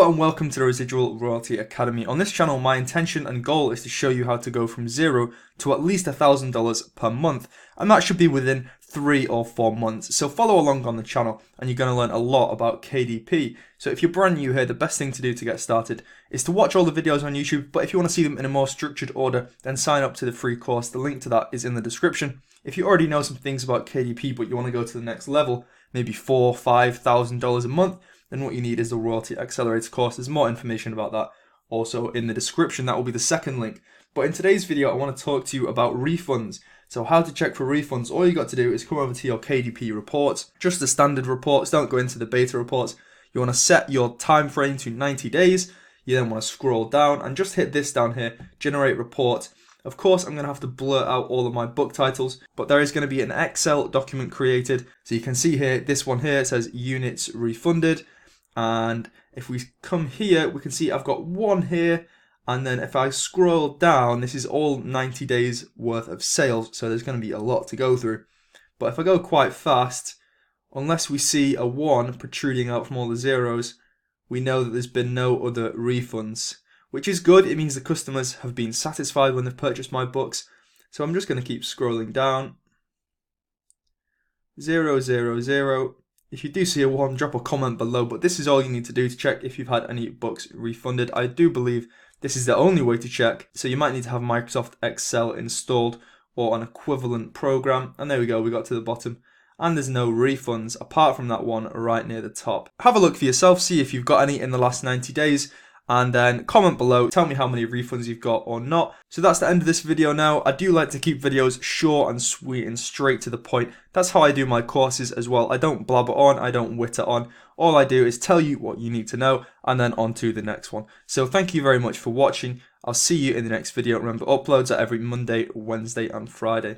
Hello and welcome to the Residual Royalty Academy. On this channel, my intention and goal is to show you how to go from zero to at least $1,000 per month, and that should be within 3 or 4 months. So follow along on the channel and you're going to learn a lot about KDP. So if you're brand new here, the best thing to do to get started is to watch all the videos on YouTube, but if you want to see them in a more structured order, then sign up to the free course. The link to that is in the description. If you already know some things about KDP but you want to go to the next level, maybe $4,000 or $5,000 a month, then what you need is the Royalty Accelerator course. There's more information about that also in the description. That will be the second link. But in today's video, I want to talk to you about refunds. So how to check for refunds. All you got to do is come over to your KDP reports, just the standard reports. Don't go into the beta reports. You want to set your time frame to 90 days. You then want to scroll down and just hit this down here, generate report. Of course, I'm going to have to blur out all of my book titles, but there is going to be an Excel document created. So you can see here, this one here, it says units refunded. And if we come here, we can see I've got one here. And then if I scroll down, this is all 90 days worth of sales. So there's going to be a lot to go through. But if I go quite fast, unless we see a 1 protruding out from all the zeros, we know that there's been no other refunds, which is good. It means the customers have been satisfied when they've purchased my books. So I'm just going to keep scrolling down. 0, 0, 0. If you do see a 1, drop a comment below, but this is all you need to do to check if you've had any books refunded. I do believe this is the only way to check, so you might need to have Microsoft Excel installed or an equivalent program. And there we go, we got to the bottom, and there's no refunds apart from that one right near the top. Have a look for yourself, see if you've got any in the last 90 days, and then comment below, tell me how many refunds you've got or not. So that's the end of this video now. I do like to keep videos short and sweet and straight to the point. That's how I do my courses as well. I don't blabber on, I don't witter on. All I do is tell you what you need to know and then on to the next one. So thank you very much for watching. I'll see you in the next video. Remember, uploads are every Monday, Wednesday and Friday.